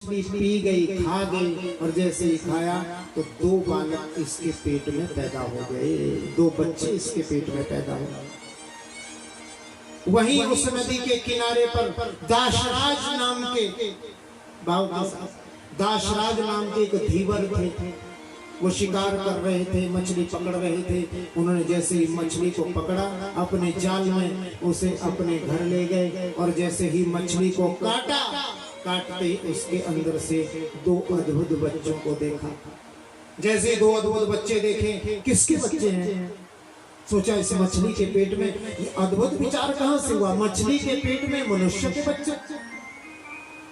P गई, खा गई, और जैसे ही खाया तो 2 बालक इसके पेट में पैदा हो गए, 2 बच्चे इसके पेट में पैदा हो गए। वहीं उस नदी के किनारे पर दाशराज नाम के भाव के साथ दाशराज नाम के एक धीवर थे। वो शिकार कर रहे थे, मछली पकड़ रहे थे। उन्होंने जैसे ही मछली को पकड़ा, अपने जाल में उसे अपने घर ले गए, और जैसे ही मछली को काटा, काटते उसके अंदर से 2 अद्भुत बच्चों को देखा। जैसे 2 अद्भुत बच्चे देखे, किसके बच्चे हैं? सोचा इस मछली के पेट में, ये अद्भुत विचार कहां से हुआ? मछली के पेट में मनुष्य के बच्चे,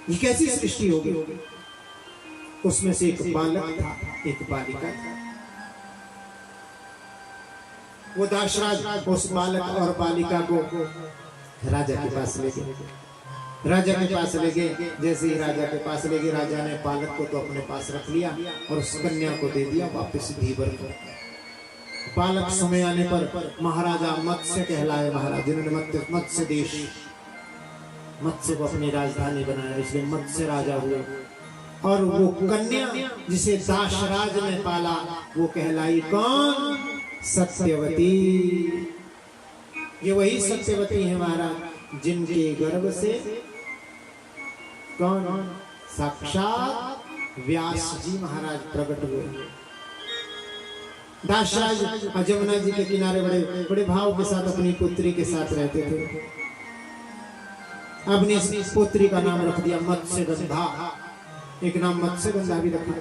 ये कैसी सृष्टि होगी? उसमें से एक बालक था, एक बालिका था। वो दाशराज उस बालक और बालिका को राजा के पास ले गए। राजा के पास ले गए। जैसे ही राजा के पास ले गए, राजा ने बालक को तो अपने पास रख लिया और उस कन्या को दे दिया वापस धीवर को। बालक समय आने पर महाराजा मत्स्य कहलाए, महाराज जिन्होंने मत्स्य देश, मत्स्य को अपनी राजधानी बनाया, इसलिए मत्स्य राजा हुए। और वो कन्या जिसे दाशराज ने पाला, वो कहलाई कौन? सत्यवती। ये वही सत्यवती है महाराज, जिनके गर्भ से कौन? साक्षात व्यास जी महाराज प्रकट हुए। दाशराज जमुना जी के किनारे बड़े बड़े भाव के साथ अपनी पुत्री के साथ रहते थे। अपनी पुत्री का नाम रख दिया मत्स्यगंधा। एक नाम मत्स्यगंधा भी रखा,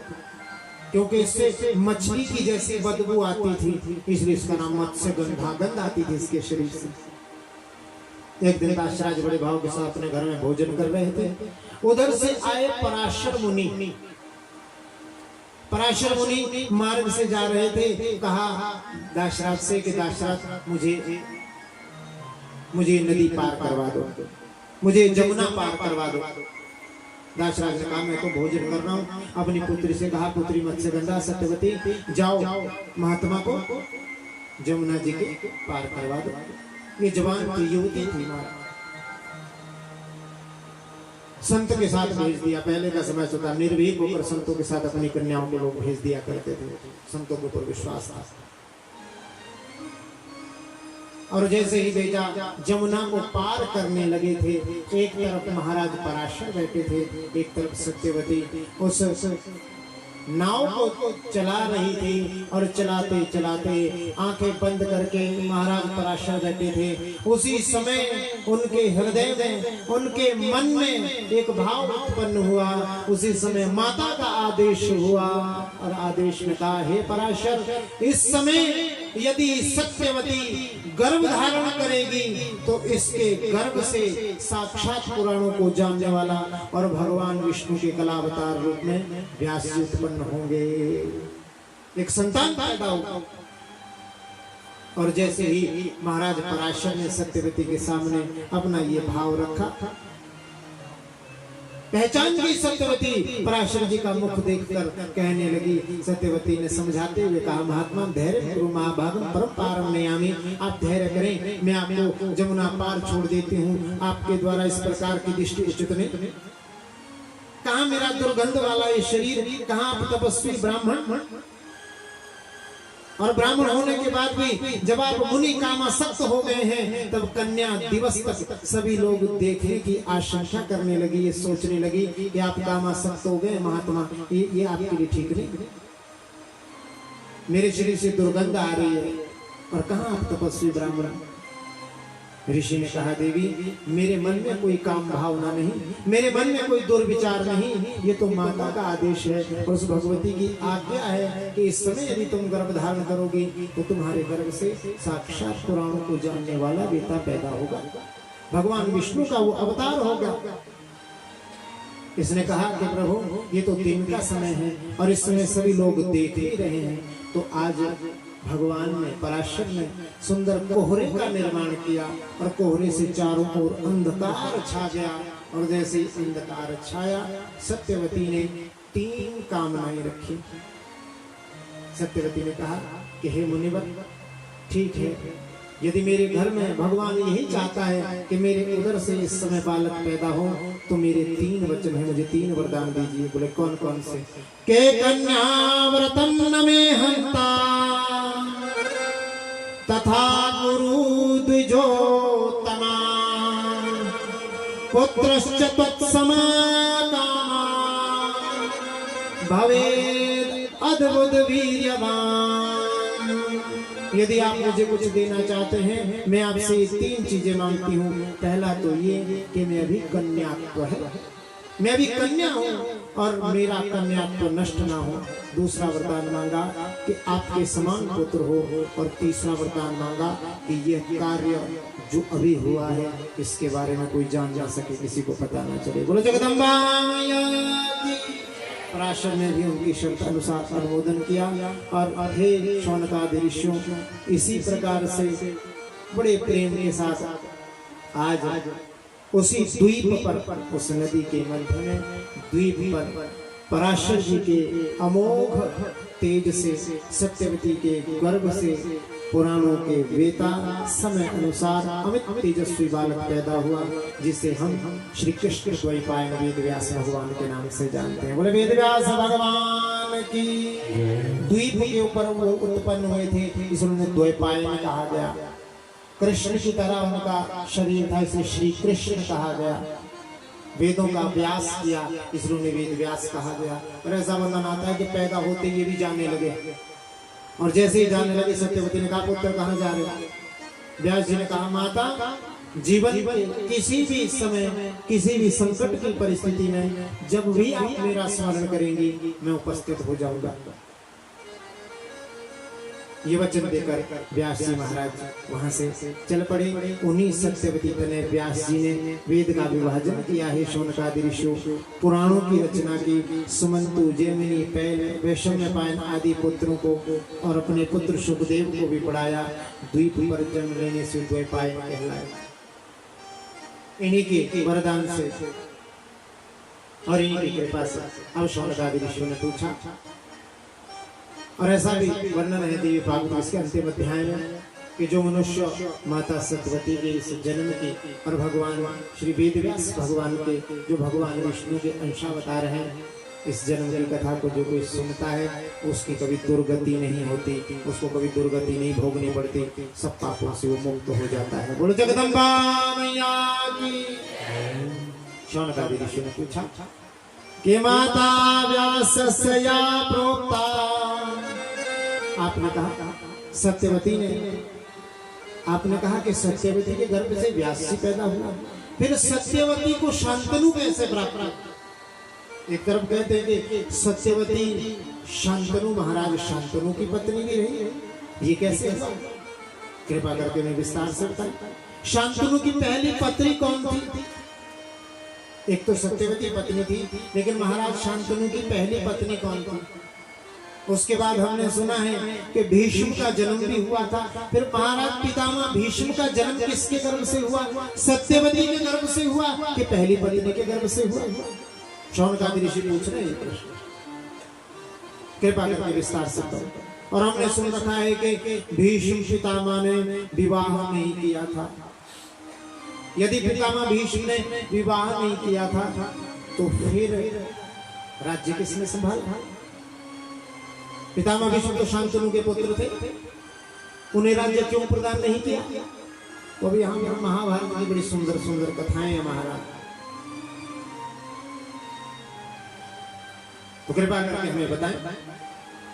क्योंकि इससे मछली की जैसी बदबू आती थी, इसलिए इसका नाम मत्स्यगंधा। गंध आती थी इसके शरीर से। एक दिन दाशराज बड़े भाव के साथ अपने घर में भोजन कर रहे थे। उधर से आए पराशर मुनि। पराशर मुनि मार्ग से जा रहे थे। कहा दाशराज से कि दाशराज मुझे नदी पार करवा दो, मुझे जमुना पार करवा दो। दाशराज ने कहा मैं तो भोजन कर रहा हूँ। अपनी पुत्री से कहा पुत्री मत्स्यगंधा सत्यवती जाओ महात्मा को जमुना जी के पार करवा दो। ये जवान की युवती थी, संत के साथ भेज दिया। पहले का समय था निर्भीक होकर संतों के साथ अपनी कन्याओं को लोग भेज दिया करते थे, संतों के ऊपर विश्वास था। और जैसे ही भेजा, जमुना को पार करने लगे थे। एक तरफ महाराज पराशर बैठे थे, एक तरफ सत्यवती उस नाव को चला रही थी। और चलाते चलाते आंखें बंद करके महाराज पराशर बैठे थे। उसी समय उनके हृदय में, उनके मन में एक भाव उत्पन्न हुआ। उसी समय माता का आदेश हुआ, और आदेश में कहा हे पराशर, इस समय यदि सत्यवती गर्भ धारण करेगी तो इसके गर्भ से साक्षात पुराणों को जानने वाला और भगवान विष्णु के कलावतार रूप में व्यास जी उत्पन्न होंगे, एक संतान पैदा होगा। और जैसे ही महाराज पराशर ने सत्यवती के सामने अपना ये भाव रखा, पहचान गई सत्यवती। पराशर जी का मुख देखकर कहने लगी। सत्यवती ने समझाते हुए कहा महात्मा धैर्य करो, महाभागम परम पारम नयामि। आप धैर्य करें, मैं आपको जमुना पार छोड़ देती हूँ। आपके द्वारा इस प्रकार की दृष्टि उचित नहीं। कहाँ मेरा दुर्गंध वाला ये शरीर, कहाँ आप तपस्वी ब्राह्मण, और ब्राह्मण होने के बाद भी जब आप मुनि कामासक्त हो गए हैं, तब कन्या दिवस तक सभी लोग देखने की आशंका करने लगी, ये सोचने लगी कि आप कामासक्त हो गए महात्मा, ये आपके लिए ठीक नहीं। मेरे शरीर से दुर्गंध आ रही है, और कहाँ आप तपस्वी ब्राह्मण। ऋषि ने कहा देवी मेरे मन में कोई काम भावना नहीं, मेरे मन में कोई दुर्विचार नहीं, ये तो माता का आदेश है और उस भगवती की आज्ञा है कि इस समय यदि तुम गर्भ धारण करोगी तो तुम्हारे गर्भ से साक्षात पुराणों को जानने वाला बेटा पैदा होगा, भगवान विष्णु का वो अवतार होगा। इसने कहा कि प्रभु ये तो दिन का समय है और इस समय सभी लोग देख ही रहे हैं, तो आज भगवान ने पराशर ने सुंदर कोहरे का निर्माण किया और कोहरे से चारों ओर अंधकार छा गया। और जैसे ही अंधकार छाया, सत्यवती ने 3 कामनाएं रखी। सत्यवती ने कहा कि हे मुनिवर ठीक है, यदि मेरे घर में भगवान यही चाहता है कि मेरे उधर से इस समय बालक पैदा हो, तो मेरे 3 वचन है, मुझे 3 वरदान दीजिए। बोले कौन कौन से? के कन्या व्रतम न मे हंता तथा गुरु द्विजोत्तमा पुत्रश्च तत्समाकामा भवेत् अद्भुत वीर्यवान। यदि आप मुझे कुछ देना चाहते हैं, मैं आपसे 3 चीजें मांगती हूँ। पहला तो ये कि मैं अभी कन्यात्व है, मैं अभी कन्या हूँ और मेरा कन्यात्व नष्ट ना हो। दूसरा वरदान मांगा कि आपके समान पुत्र हो, और तीसरा वरदान मांगा कि यह कार्य जो अभी हुआ है इसके बारे में कोई जान जा सके, किसी को पता ना चले। बोलो जगदम्बा मैया की। पराशर ने भी उनकी शर्त अनुसार अनुमोदन किया। और हे शौनकादि ऋषियों, इसी प्रकार से बड़े प्रेम के साथ आज उसी द्वीप पर, उस नदी के मध्य में द्वीप पर पराशर जी के अमोघ तेज से, सत्यवती के गर्भ से पुराणों के वेता समय अनुसार अमित तेजस्वी बालक पैदा हुआ, जिसे हम श्री कृष्ण द्वैपायन वेद व्यास भगवान के नाम से जानते हैं। बोले वेद व्यास भगवान की। द्वीप के ऊपर वो उत्पन्न हुए थे, इसलिए उन्हें द्वैपायन कहा गया। कृष्ण की तरह उनका शरीर था, इसलिए श्री कृष्ण कहा गया। वेदों का अभ्यास किया, इसलिए उन्हें वेद व्यास कहा गया। और ऐसा वर्णन आता है कि पैदा होते ये भी जानने लगे, और जैसे ही जानने लगे सत्यवती ने कहा पुत्र कहाँ जा रहे हो? व्यास जी ने कहा माता, जीवन के किसी भी समय, किसी भी संकट की परिस्थिति में जब भी आप मेरा स्मरण करेंगी, मैं उपस्थित हो जाऊंगा। ये वचन देकर व्यास जी महाराज वहां से चल पड़े। उन्हीं सत्यवती तनय व्यास जी ने वेद का विभाजन किया है। शौनकादि ऋषियों पुराणों की रचना की। सुमंतु, जैमिनी, पैल, वैशम्यपायन आदि पुत्रों को और अपने पुत्र सुखदेव को भी पढ़ाया। द्वीप पर जन्म लेने से द्वैपायन कहलाए। इन्हीं के वरदान से और इन्हीं की कृपा से अब शौनकादि ऋषियों ने पूछा, और ऐसा भी वर्णन है देवी भागवत इसके अंतिम अध्याय में कि जो मनुष्य माता सत्यवती के इस जन्म की और भगवान श्री वेदव्यास भगवान के, जो भगवान विष्णु के अंशावतार हैं, इस जन्म की कथा को जो कोई सुनता है उसकी कभी दुर्गति नहीं होती, उसको कभी दुर्गति नहीं भोगनी पड़ती, सब पापों से वो मुक्त हो जाता है। बोलो जगदम्बा मैया की। शौनकादि ऋषि ने पूछा कि माता व्यासस्य प्रोक्ता, आपने कहा सत्यवती ने, आपने कहा कि सत्यवती के गर्भ से व्यास जी पैदा हुआ, फिर सत्यवती को शांतनु कैसे प्राप्त? एक तरफ कहते हैं कि सत्यवती शांतनु, महाराज शांतनु की पत्नी भी रही है, ये कैसे हुआ? कृपा करके उन्हें विस्तार से बताएं। शांतनु की पहली पत्नी कौन थी? एक तो सत्यवती पत्नी थी, लेकिन महाराज शांतनु की पहली पत्नी कौन थी? उसके बाद हमने सुना है कि भीष्म का जन्म भी हुआ था। फिर महाराज पितामह भीष्म का जन्म किसके गर्भ से हुआ? सत्यवती के गर्भ से हुआ कि पहली पत्नी के गर्भ से हुआ? शौनकादि ऋषि पूछ रहे हैं प्रश्न, कृपा करके विस्तार से बताओ। और हमने सुन रखा है कि भीष्म पितामह ने विवाह नहीं किया था। यदि पितामह भीष्म ने विवाह नहीं किया था तो फिर राज्य किसने संभाला? पितामह भीष्म तो शांतनु के पुत्र थे, उन्हें राज्य क्यों प्रदान नहीं किया? तो अभी हम महाभारत की बड़ी सुंदर सुंदर कथाएं हैं महाराज, तो कृपा करके हमें बताएं।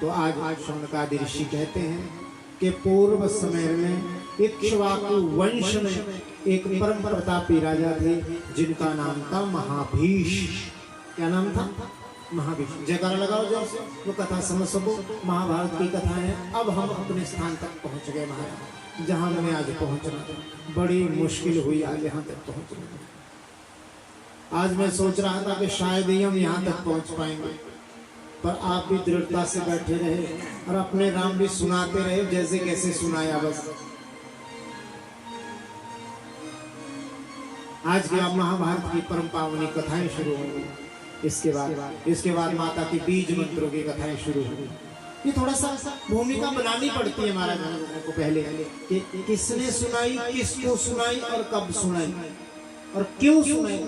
तो आज शौनकादि ऋषि कहते हैं कि पूर्व समय में इक्ष्वाकु वंश में एक परम प्रतापी राजा थे जिनका नाम था महाभीष्म। क्या नाम था? महाभीष्म। जयकारा लगाओ जोर से, वो कथा समझ सको। महाभारत की कथा है। अब हम अपने स्थान तक पहुंच गए महाराज, जहां मैंने आज पहुंचना था। बड़ी मुश्किल हुई आज यहाँ तक पहुंचना। आज मैं सोच रहा था कि शायद ही हम यहाँ तक पहुंच पाएंगे, पर आप भी दृढ़ता से बैठे रहे और अपने राम भी सुनाते रहे, जैसे कैसे सुनाया। बस आज की आप महाभारत की परम पावनी कथाएं शुरू होंगी। इसके बाद माता की बीज मंत्रों की कथाएं शुरू होंगी। ये थोड़ा सा भूमिका बनानी पड़ती है महाराज लोगों को पहले कि किसने सुनाई, किसको सुनाई और कब सुनाई और क्यों सुनाई।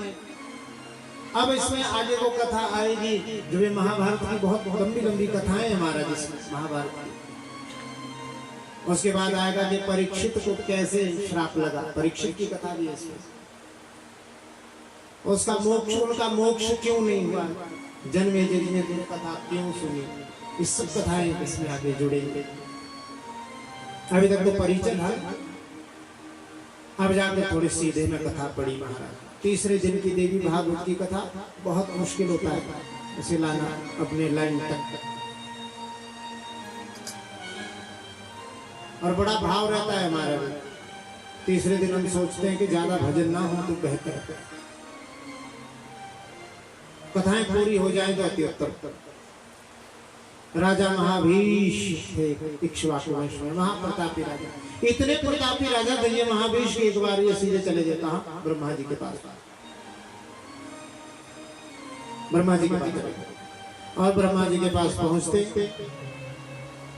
अब इसमें आगे वो कथा आएगी जो ये महाभारत की बहुत लंबी लंबी कथाएं हैं महाराज इसमें महाभारत की। उसके बाद आएगा कि परीक्षित को कैसे श्राप लगा, परीक्षित की कथा भी है इसमें। उसका मोक्ष, उनका मोक्ष क्यों नहीं हुआ, जन्मेजय जी ने कथा क्यों सुनी, इस सब कथाएं इसमें आगे जुड़ेंगे। अभी तक तो परिचय था, अब जाकर थोड़ी सीधे में कथा पड़ी महाराज। तीसरे दिन की देवी भागवत की कथा बहुत मुश्किल होता है उसे लाना अपने लाइन तक, और बड़ा भाव रहता है हमारे में। तीसरे दिन हम सोचते हैं कि ज्यादा भजन ना हो तो बेहतर है, कथाएं पूरी हो जाए तो अति उत्तम। राजा महाभीष थे इक्ष्वाकु वंश में, महाप्रतापी राजा, इतने प्रतापी राजा थे ये महाभीष के एक बार ये सीधे चले जाता है ब्रह्मा जी के पास, ब्रह्मा जी के पास चले गए। और ब्रह्मा जी के पास पहुंचते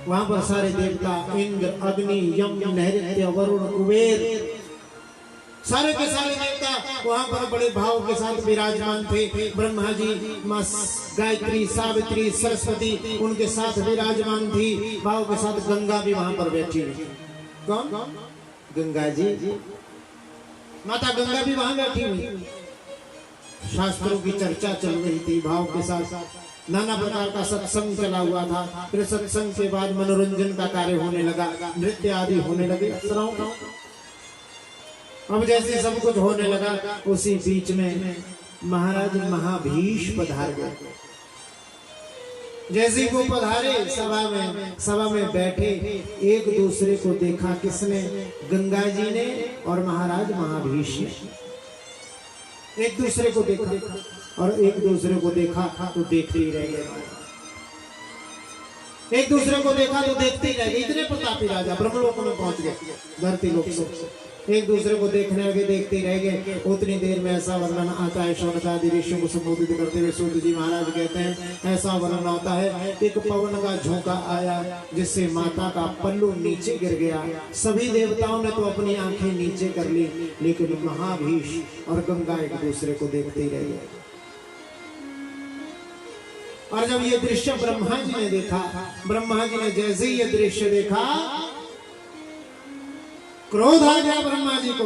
वहां पर सारे देवता इंद्र, अग्नि, यम, नैऋत्य, वरुण, कुबेर, सारे के सारे देवता वहां पर बड़े भाव के साथ विराजमान थे। ब्रह्मा जी, मां गायत्री, सावित्री, सरस्वती उनके साथ विराजमान थी भाव के साथ। गंगा भी वहां पर बैठी हुई। कौन? गंगा जी, माता गंगा भी वहां बैठी हुई। शास्त्रों की चर्चा चल रही थी भाव के साथ, नाना प्रकार का सत्संग चला हुआ था। फिर सत्संग के बाद मनोरंजन का कार्य होने लगा, नृत्य आदि होने लगे अप्सराओं का। अब जैसे सब कुछ होने लगा उसी बीच में महाराज महाभीष पधार गए। जैसे वो पधारे सभा में बैठे, एक दूसरे को देखा किसने? गंगा जी ने और महाराज महाभीष ने एक दूसरे को देखा, और एक दूसरे को देखा तो देखते ही रह गए। एक दूसरे को देखा तो देखते ही रह गए। इतने प्रतापी राजा ब्रह्मलोक में पहुंच गए, धरती लोक से एक दूसरे को देखने लगे, देखते रह गए। उतनी देर में ऐसा वर्णन आता है, शौनकादि ऋषियों को संबोधित करते हुए सूत जी महाराज कहते हैं, ऐसा वर्णन होता है एक पवन का झोंका आया जिससे माता का पल्लू नीचे गिर गया। सभी देवताओं ने तो अपनी आंखें नीचे कर ली, लेकिन महाभीष और गंगा एक दूसरे को देखते ही रह गए। और जब ये दृश्य ब्रह्मा जी ने देखा, ब्रह्मा जी ने जैसे ही ये दृश्य देखा, क्रोध आ गया ब्रह्मा जी को।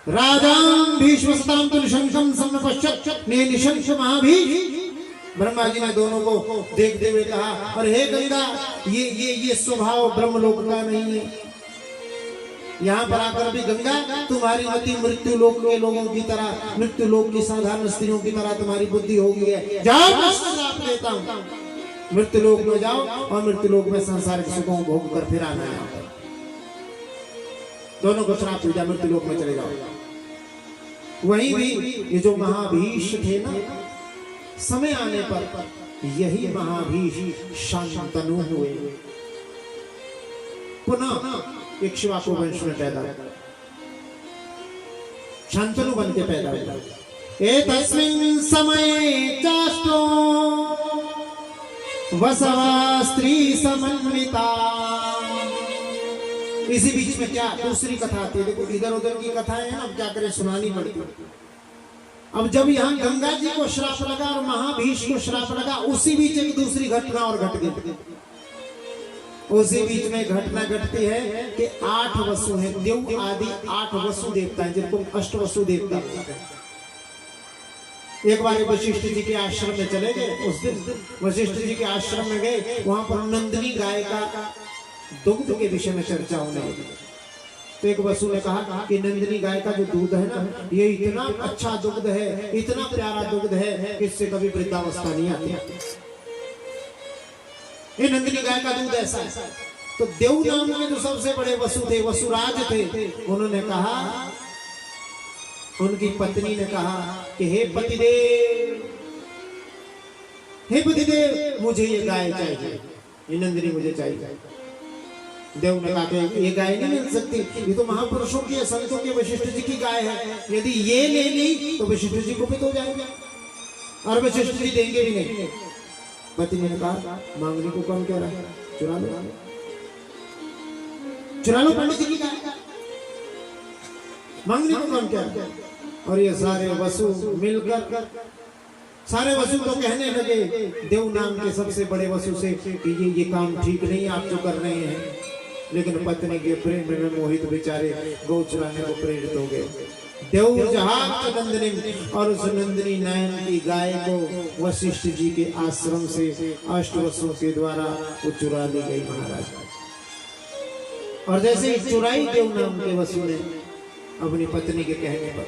राजाम भीष्मस्ताम तुलशंकम समपश्यत् निशंस महाभीष। ब्रह्मा जी ने दोनों को देखते हुए कहा, और हे गंगा, ये स्वभाव ब्रह्मलोक का नहीं है। यहाँ पर आकर भी गंगा तुम्हारी मति मृत्यु लोक के लोगों की तरह, मृत्यु लोक की साधारण स्त्रियों की तरह तुम्हारी बुद्धि हो गई है। जाओ, मैं श्राप देता हूँ, मृत्यु लोक में जाओ और मृत्यु लोक में संसारिक सुखों भोग कर फिर आना है। दोनों को श्राप दिया, मृत्यु लोक में चले जाओ। वहीं भी ये जो महाभीष थे ना, समय आने पर यही महाभीष शांतनु हुए, पुनः इक्ष्वाकु वंश में पैदा हुआ, शांतनु बन के पैदा हुआ। एतस्मिन् समये चाष्टो वसवा स्त्री समन्विता। इसी बीच में क्या दूसरी कथा आती है। देखो इधर उधर की कथाएं हैं, अब क्या करें, सुनानी पड़ती है। अब जब यहाँ गंगा जी को श्राप लगा और महाभीष को श्राप लगा, उसी बीच एक दूसरी घटना और घट गई। उसी बीच में घटना घटती है कि 8 वसु हैं, देव आदि 8 वसु देवता हैं, जिनको अष्टवसु देवता हैं। एक बार वशिष्ठ जी के आश्रम में चले गए। उस दिन वशिष्ठ जी के आश्रम में गए, वहां पर नंदिनी गाय का दुग्ध के विषय में चर्चा होने लगी। तो एक वसु ने कहा कि नंदिनी गाय का जो दूध है ना, ये इतना अच्छा दुग्ध है, इतना प्यारा दुग्ध है कि इससे कभी वृद्धावस्था नहीं आती। ये नंदिनी गाय का दूध ऐसा है। तो देव नाम के जो सबसे बड़े वसु थे, वसुराज थे, उन्होंने कहा, उनकी पत्नी ने कहा कि हे पतिदेव, हे पतिदेव, मुझे ये गाय चाहिए, ये नंदिनी मुझे चाहिए। देव ने कहा कि ये गाय नहीं मिल सकती, ये तो महापुरुषों की, संतों के, वशिष्ठ जी की गाय है। यदि ये ले ली तो वशिष्ठ जी कुपित हो जाएंगे और वशिष्ठ जी देंगे भी नहीं। पति ने कहा मांगने को कौन कह रहा है, चुरा लो चुरा लो पंडित जी की गाय, मांगने को कौन कह रहा है। और ये सारे वसु मिलकर सारे वसु तो कहने लगे देव नाम के सबसे बड़े वसु से कि ये काम ठीक नहीं आप जो कर रहे हैं। लेकिन पत्नी के प्रेम में मोहित बेचारे गौ चुराने को प्रेरित हो गए। देव जहाज नंदिनी और उस नंदिनी नयन की गाय को वशिष्ठ जी के आश्रम से अष्टवसुओं के द्वारा वो चुरा ली गई महाराज। और जैसे ही चुराई देव नाम के वसु ने अपनी पत्नी के कहने पर,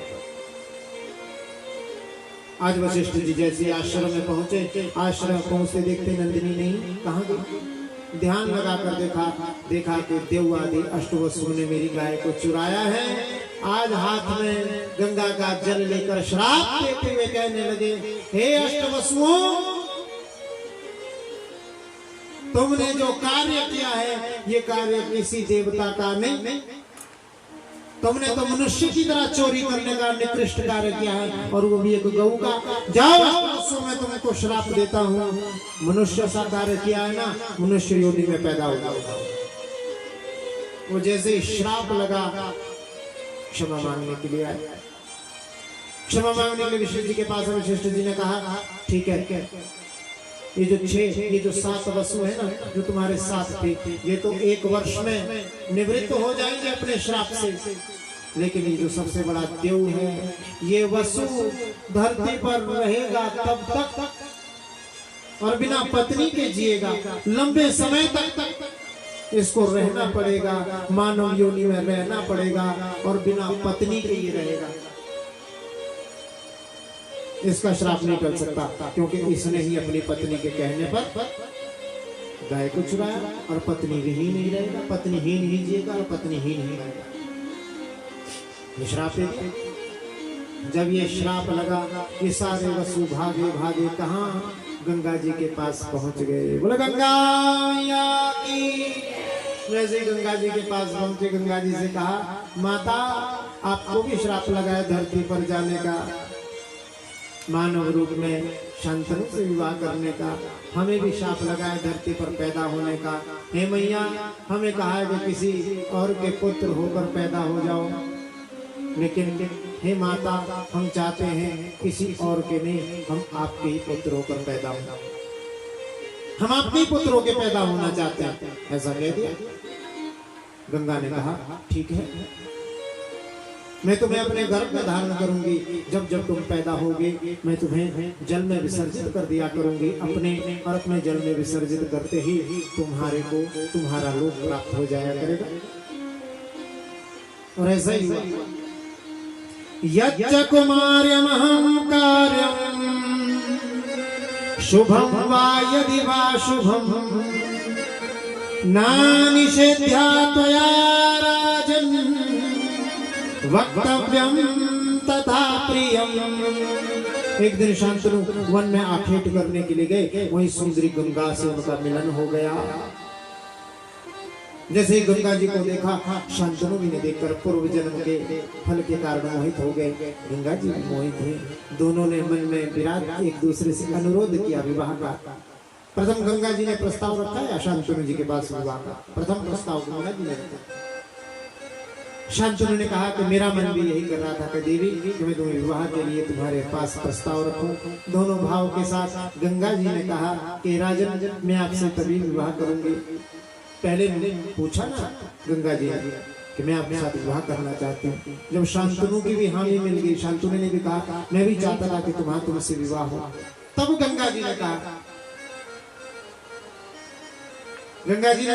आज वशिष्ठ जी जैसे आश्रम में पहुंचे, आश्रम पहुंचते देखते नंदिनी नहीं, कहां गई। ध्यान लगाकर देखा कि देव आदि अष्टवसुओं ने मेरी गाय को चुराया है। आज हाथ में गंगा का जल लेकर श्राप देते हुए कहने लगे, हे अष्टवसुओं, तुमने जो कार्य किया है ये कार्य किसी देवता का नहीं, तुमने तो मनुष्य की तरह चोरी करने का निकृष्ट कार्य किया है, और वो भी एक गऊ का। जाओ अष्टवसुओं, मैं तुमको श्राप देता हूँ, मनुष्य सा कार्य किया है ना, मनुष्य योनि में पैदा होगा। वो जैसे ही श्राप लगा क्षमा मांगने के लिए आए। क्षमा मांगने के लिए वशिष्ठ जी के पास वशिष्ठ जी ने कहा ठीक है, ये जो 7 वसु है ना जो तुम्हारे साथ थे, ये तो 1 वर्ष में निवृत्त हो जाएंगे अपने श्राप से, लेकिन ये जो सबसे बड़ा देव है ये वसु धरती पर रहेगा तब तक और बिना पत्नी के जिएगा, लंबे समय तक इसको रहना पड़ेगा, मानव योनि में रहना पड़ेगा और बिना पत्नी के ये रहेगा। इसका श्राप नहीं टल सकता, क्योंकि इसने ही अपनी पत्नी के कहने पर गाय को चुराया और पत्नी विहीन ही रहेगा, पत्नीहीन ही जिएगा और पत्नीहीन ही रहेगा। ये श्राप है। जब ये श्राप लगा ये सारे वसु भागे भागे कहाँ, गंगा जी के पास पहुंच गए। बोले गंगा मैया की। वैसे गंगा जी के पास पहुंचे, गंगा जी से कहा माता आपको भी श्राप लगा है धरती पर जाने का, मानव रूप में शांतनु से विवाह करने का, हमें भी शाप लगा है धरती पर पैदा होने का। हे मैया, हमें कहा है कि किसी और के पुत्र होकर पैदा हो जाओ, लेकिन हे माता हम चाहते हैं किसी और के नहीं, हम आपके ही पुत्र होकर पैदा हो, हम आपके ही पुत्र होकर पैदा होना चाहते हैं, ऐसा कह दिया। गंगा ने कहा ठीक है, मैं तुम्हें अपने गर्भ में धारण करूंगी, जब जब तुम पैदा होगे मैं तुम्हें जल में विसर्जित कर दिया करूंगी, अपने जल में विसर्जित करते ही तुम्हारे को तुम्हारा लोक प्राप्त हो जाया करेगा। और ऐसा ही हुआ। यच्च कुमार्यमहं कार्यं शुभं वा यदि वा शुभं नानिषेध्या त्वया राजन् वक्तव्यं तथा प्रियं। एक दिन शांतनु वन में आखेट करने के लिए गए, वहीं सुंदरी गंगा से उनका मिलन हो गया। जैसे ही गंगा जी को देखा, शांतनु जी ने देखकर पूर्व जन्म के फल के कारण मोहित हो गए। गंगा जी भी मोहित हुए, दोनों ने मन में विराट एक दूसरे से अनुरोध किया विवाह का। प्रथम गंगा जी ने प्रस्ताव रखा या शांतनु जी के पास विवाह का? प्रथम प्रस्ताव गंगा जी ने रखा। शांतनु ने कहा कि मेरा मन भी यही कर रहा था कि देवी कि मैं तुम्हें विवाह के लिए तुम्हारे पास प्रस्ताव रखूं। दोनों भाव के साथ गंगा जी ने कहा कि राजन मैं आपसे तभी विवाह करूंगी। पहले मैंने पूछा ना गंगा जी कि मैं आपके साथ विवाह करना चाहती हूँ। जब शांतनु की भी हामी मिल गई, शांतनु ने भी कहा मैं भी चाहता था कि तुमसे विवाह हो, तब गंगा जी ने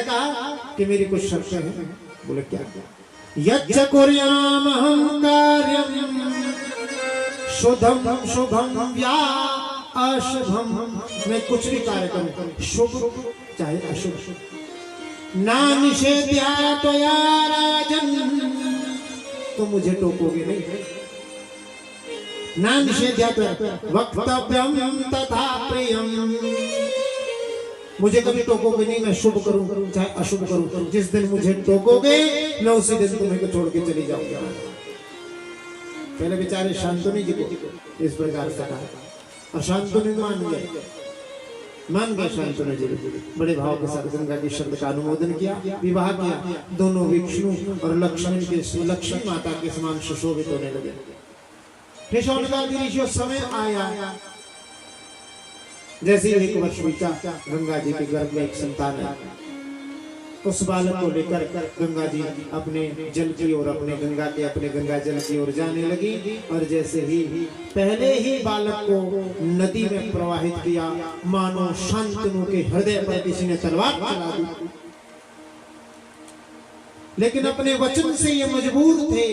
कहा कि मेरी कुछ शर्तें हैं। बोले क्या? यच्च कुर्यामहं कार्यं शुभं शुभं या अशुभं, मैं कुछ भी कार्य करूं, शुभ चाहे अशुभ, ना निषेध्या त्वया राजन्, तो मुझे टोकोगे नहीं, ना निषेध्या त्वया वक्तव्यं तथा प्रियं, मुझे कभी टोकोगे नहीं, मैं शुभ करूं चाहे अशुभ करूं, जिस दिन मुझे टोकोगे मैं उसी दिन तुम्हें को छोड़ के चली जाऊंगा। पहले बेचारे शांतनु जी को इस प्रकार से कहा और शांतनु मान गए। मान गए शांतनु जी, बड़े भाव के साथ गंगा की शब्द का अनुमोदन किया, विवाह किया। दोनों विष्णु और लक्ष्मी माता के समान सुशोभित होने लगे। ऋषि समय आया, जैसे एक वर्ष बीता, गंगा जी के गर्भ में एक संतान है। उस बालक को लेकर गंगा जी अपने जल की ओर, अपने गंगा जल की ओर जाने लगी। और जैसे ही पहले ही बालक को नदी में प्रवाहित किया, मानो शांतनु के हृदय पर किसी ने तलवार चला दी। लेकिन अपने वचन से ये मजबूर थे,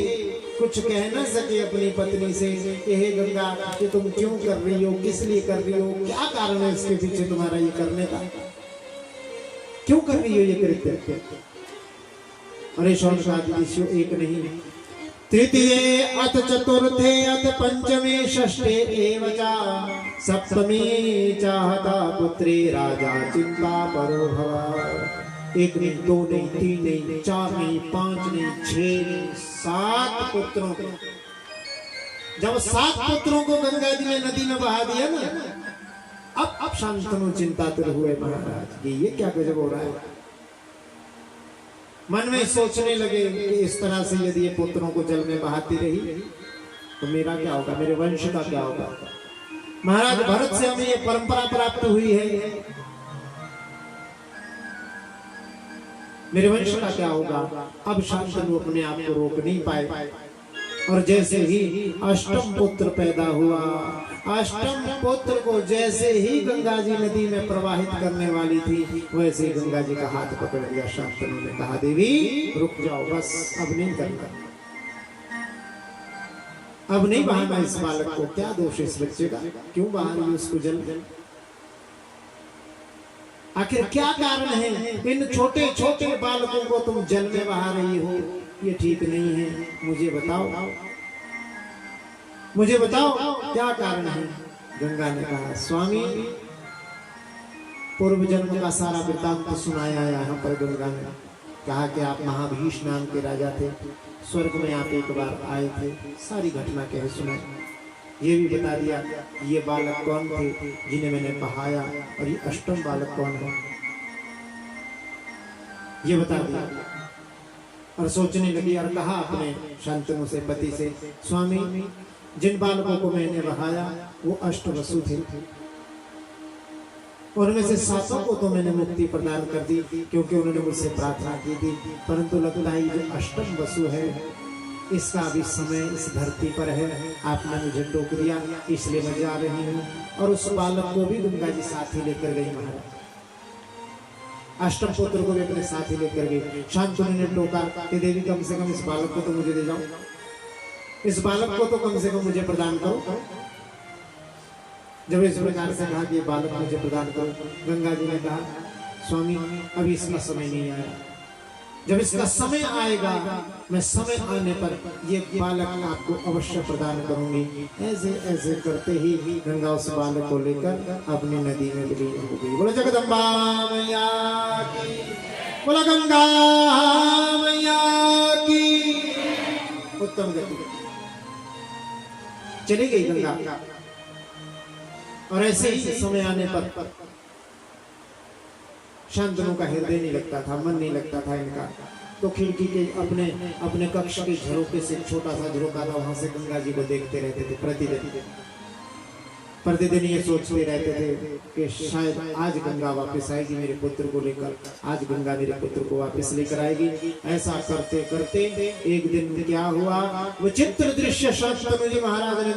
कुछ कह न सके अपनी पत्नी से कि हे गंगा, कि तुम क्यों कर रही हो, किस लिए कर रही हो, क्या कारण है इसके पीछे तुम्हारा ये करने का, क्यों कर रही हो ये कृत्य। अरे शौनकादिशो एक नहीं, तृतीये अथ चतुर्थे अथ पंचमे षष्ठे एव च सप्तमी चाहता पुत्रे राजा चिंता परो भव। एक नहीं, दो नहीं, तीन नहीं, चार नहीं, पांच नहीं, छह नहीं, 7 पुत्रों को, जब 7 पुत्रों को गंगा जी ने नदी में बहा दिया ना, अब शांतनु चिंतातुर हुए महाराज, ये क्या गजब हो रहा है। मन में सोचने लगे कि इस तरह से यदि ये पुत्रों को जल में बहाती रही तो मेरा क्या होगा, मेरे वंश का क्या होगा। महाराज भरत से हमें ये परंपरा प्राप्त हुई है, मेरे वंश का क्या होगा। अब शांतनु अपने आप को रोक नहीं पाए। और जैसे ही अष्टम पुत्र पैदा हुआ, अष्टम पुत्र को जैसे ही गंगा जी नदी में प्रवाहित करने वाली थी, वैसे ही गंगा जी का हाथ पकड़ लिया शांतनु ने, कहा देवी रुक जाओ, बस अब नहीं करना, अब नहीं बहाना इस बालक को, क्या दोष इस बच्चे का, क्यों बहा रही उसको जल। आखिर क्या कारण है, इन छोटे छोटे बालकों को तुम जल में बहा रही हो, ये ठीक नहीं है, मुझे बताओ, मुझे बताओ क्या कारण है। गंगा ने कहा, स्वामी पूर्व जन्म का सारा वृत्तांत सुनाया यहाँ पर। गंगा ने कहा कि आप महाभीष नाम के राजा थे, स्वर्ग में आप एक बार आए थे, सारी घटना कह सुनाई। ये भी बता दिया ये बालक कौन थे जिन्हें मैंने बहाया, और ये अष्टम बालक कौन है ये बता दिया। और सोचने लगी और कहा अपने शांतनु से, पति से, स्वामी जिन बालकों को मैंने बहाया वो अष्टवसु थे, उनमें से 7 को तो मैंने मुक्ति प्रदान कर दी क्योंकि उन्होंने मुझसे प्रार्थना की थी, परंतु लगता है जो अष्टम वसु है इसका अभी समय इस धरती पर है, आपने मुझे टोक दिया, इसलिए मैं जा रही हूँ। और उस बालक को भी गंगा जी साथ ही लेकर गई महाराज, अष्टम पुत्र को भी अपने साथ ही लेकर गई। शांतनु ने टोका कि देवी कम से कम इस बालक को तो मुझे दे जाओ, इस बालक को तो कम से कम मुझे प्रदान करो। जब इस प्रकार से कहा कि ये बालक मुझे प्रदान करो, गंगा जी ने कहा, स्वामी अभी इसका समय नहीं आया, जब इसका समय आएगा मैं समय आने पर ये बालक आपको अवश्य प्रदान करूंगी। ऐसे ऐसे करते ही गंगा उस बालक को लेकर अपनी नदी में विलीन हो गई। बोलो जगदम्बा मैया की, बोलो गंगा मैया की। उत्तम गति चली गई गंगा। और ऐसे ही समय आने पर शांतनु का हृदय नहीं लगता था, मन नहीं लगता था इनका, तो खिड़की के अपने कक्ष के झरोके से छोटा सा झरोका था, वहां से गंगा जी को देखते रहते थे। प्रतिदिन ये सोचते रहते थे कि शायद आज गंगा वापस आएगी मेरे पुत्र को लेकर, आज गंगा मेरे पुत्र को वापस लेकर आएगी। ऐसा करते करते एक दिन क्या हुआ, विचित्र दृश्य शांतनु जी महाराज ने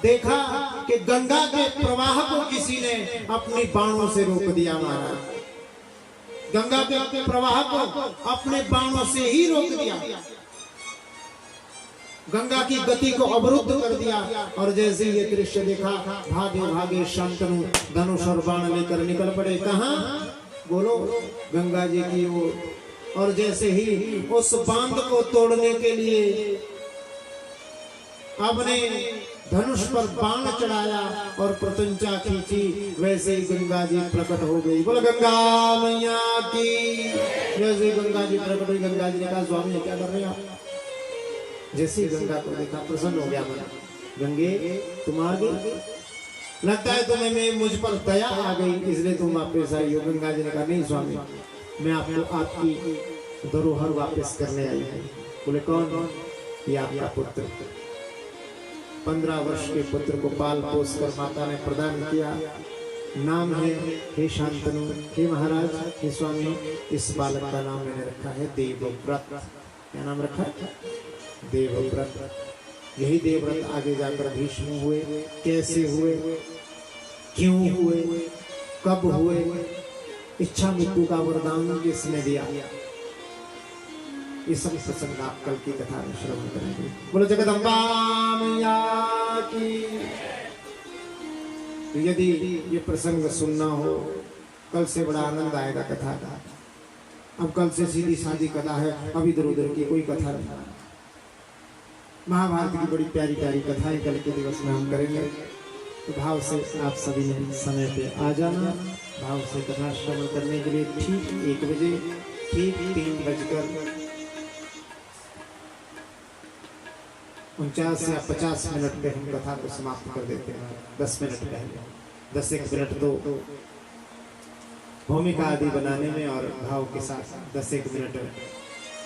देखा कि गंगा के प्रवाह को किसी ने अपनी बाणों से रोक दिया। महाराज गंगा के प्रवाह को अपने बाणों से ही रोक दिया, गंगा की गति को अवरुद्ध कर दिया। और जैसे ये दृश्य देखा, भागे भागे शांतनु धनुष और बाण लेकर निकल पड़े। कहां? बोलो, गंगा जी की ओर। और जैसे ही उस बांध को तोड़ने के लिए अपने धनुष पर बाण चढ़ाया और प्रत्यंचा खींची, वैसे ही गंगा जी प्रकट हो गई। बोलो गंगा मैया की। जैसे गंगा जी प्रकट हुई, गंगा जी ने कहा, स्वामी क्या कर रहे हैं आप? जैसे गंगा को देखा प्रसन्न हो गया मन, गंगे तुम आ गई, लगता है तुम्हें मैं मुझ पर दया आ गई इसलिए तुम वापस आई हो। गंगा जी ने कहा नहीं स्वामी, मैं आपको आपकी धरोहर वापस करने आई हूँ। बोले कौन? ये आपका पुत्र। 15 वर्ष के पुत्र को पाल पोस कर माता ने प्रदान किया। नाम है हे शांतनु, हे महाराज, हे स्वामी, इस बालक का नाम मैंने रखा है देवव्रत। क्या नाम रखा है? देवव्रत। यही देवव्रत आगे जाकर भीष्म हुए। कैसे हुए, क्यों हुए, कब हुए, इच्छा मृत्यु का वरदान किसने दिया, ये सब प्रसंग आप कल की कथा में श्रवण करेंगे। बोलो जगदम्बा मैया की। तो यदि ये प्रसंग सुनना हो, कल से बड़ा आनंद आएगा कथा का। अब कल से सीधी सादी कथा है, अब इधर उधर की कोई कथा नहीं। महाभारत की बड़ी प्यारी प्यारी कथाएं कल के दिवस में हम करेंगे। तो भाव से आप सभी ने समय पे आ जाना। भाव से कथा श्रवण करने के लिए ठीक 1 बजे, ठीक 3:49 या 50 मिनट पे हम कथा को समाप्त कर देते हैं। 10 मिनट पहले, 10-1 मिनट तो भूमिका आदि बनाने में और भाव के साथ 10-1 मिनट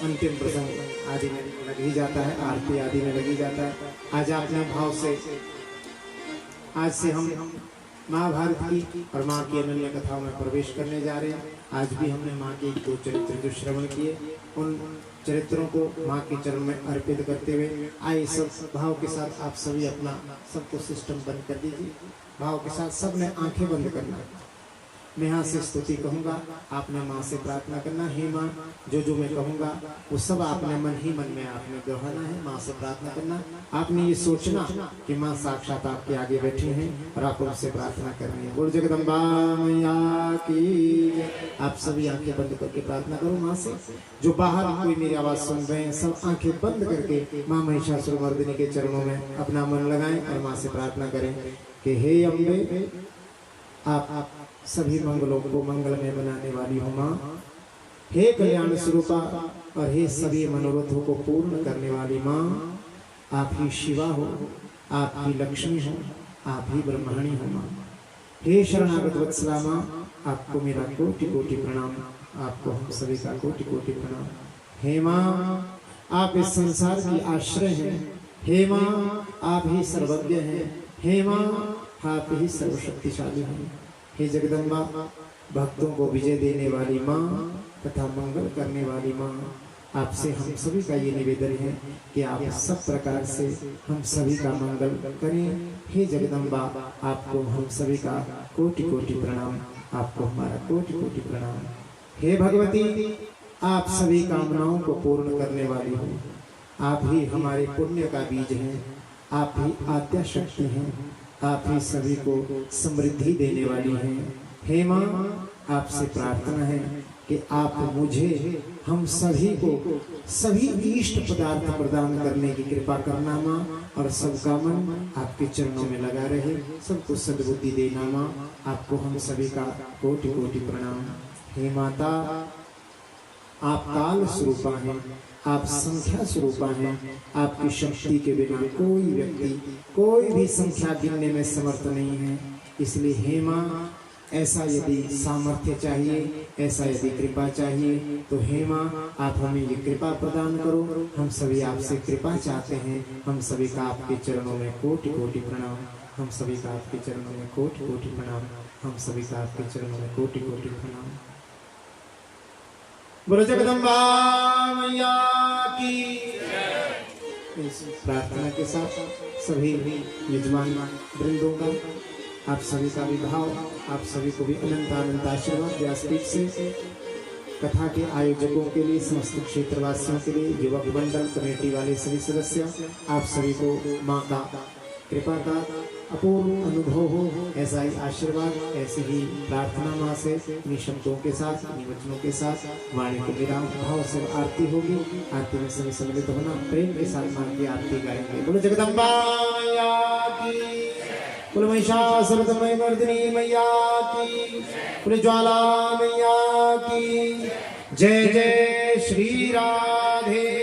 अंतिम प्रसंग आदि में लग ही जाता है, आरती आदि में लग ही जाता है। आज आपने भाव से, आज से हम महाभारत की और माँ की अनन्य कथाओं में प्रवेश करने जा रहे हैं। आज भी हमने माँ के 2 चरित्र जो श्रवण किए, उन चरित्रों को माँ के चरण में अर्पित करते हुए आइए सब भाव के साथ आप सभी अपना सबको सिस्टम बंद कर दीजिए। भाव के साथ सबने आंखें बंद करना। मैं यहाँ से स्तुति कहूँगा, आपने माँ से प्रार्थना करना। हे माँ, जो मैं कहूँगा वो सब आपने मन ही मन में आपने दोहराना है। माँ से प्रार्थना करना, आपने ये सोचना कि माँ साक्षात आपके आगे बैठी हैं और आप उनसे प्रार्थना करनी है। बोल जगदम्बा मैया की। आप सभी आंखें बंद करके प्रार्थना करो माँ से। जो बाहर कोई मेरी आवाज सुन रहे हैं, सब आंखें बंद करके माँ महिषासुरमर्दिनी के चरणों में अपना मन लगाएं और माँ से प्रार्थना करें कि हे अम्बे, आप सभी मंगलों को मंगलमय बनाने वाली हो माँ। हे कल्याण स्वरूपा और हे सभी मनोरथों को पूर्ण करने वाली माँ। आप ही शिवा हो, आप ही लक्ष्मी हो, आप ही ब्रह्मणी हो माँ। हे शरणागत वत्सला माँ, आपको मेरा कोटि कोटि प्रणाम। आपको हम सभी का कोटि कोटि प्रणाम। हे माँ, आप इस संसार की आश्रय हैं। हे माँ, आप ही सर्वज्ञ हैं। हे माँ, आप ही सर्वशक्तिशाली हैं। हे जगदम्बा, भक्तों को विजय देने वाली माँ तथा मंगल करने वाली माँ, आपसे हम सभी का ये निवेदन है कि आप सब प्रकार से हम सभी का मंगल करें। हे जगदम्बा, आपको हम सभी का कोटि कोटि प्रणाम। आपको हमारा कोटि कोटि प्रणाम। हे भगवती, आप सभी कामनाओं को पूर्ण करने वाली हो। आप ही हमारे पुण्य का बीज हैं। आप ही आद्या शक्ति हैं। आप ही सभी को समृद्धि देने वाली हैं। हे माँ, आपसे प्रार्थना है कि आप मुझे, हम सभी को सभी इष्ट पदार्थ प्रदान करने की कृपा करना माँ। और सबका मन आपके चरणों में लगा रहे, सबको सद्बुद्धि देना माँ। आपको हम सभी का कोटि कोटि प्रणाम। हे माता, आप काल स्वरूपा हैं, आप संख्या स्वरूपा हैं। आपकी शक्ति के बिना कोई व्यक्ति कोई भी संख्या गिनने में समर्थ नहीं है। इसलिए हे माँ, ऐसा यदि सामर्थ्य चाहिए, ऐसा यदि कृपा चाहिए, तो हे माँ, आप हमें ये कृपा प्रदान करो। हम सभी आपसे कृपा चाहते हैं। हम सभी का आपके चरणों में कोटि कोटि प्रणाम। हम सभी का आपके चरणों में कोटि कोटि प्रणाम। हम सभी का आपके चरणों में कोटि कोटि प्रणाम। बोलो जगदम्बा मैया की। इस प्रार्थना के साथ सभी यजमान वृंदों का, आप सभी का भी भाव, आप सभी को भी अनंत अनंत आशीर्वाद व्यासपीठ से। कथा के आयोजकों के लिए, समस्त क्षेत्रवासियों के लिए, युवक मंडल कमेटी वाले सभी सदस्य, आप सभी को माँ का कृपा का अपूर्व अनुभव हो, ऐसा ही आशीर्वाद, ऐसे ही प्रार्थना माँ से इन शब्दों के साथ, इन वचनों के साथ वाणी को विराम भाव से आरती होगी। आरती में सभी सम्मिलित होना, प्रेम के साथ माँ की आरती गाएंगे। बोलो जगदम्बा मैया की। बोलो महिषासुरमर्दिनी मैया की। बोलो ज्वाला मैया की। जय जय श्री राधे।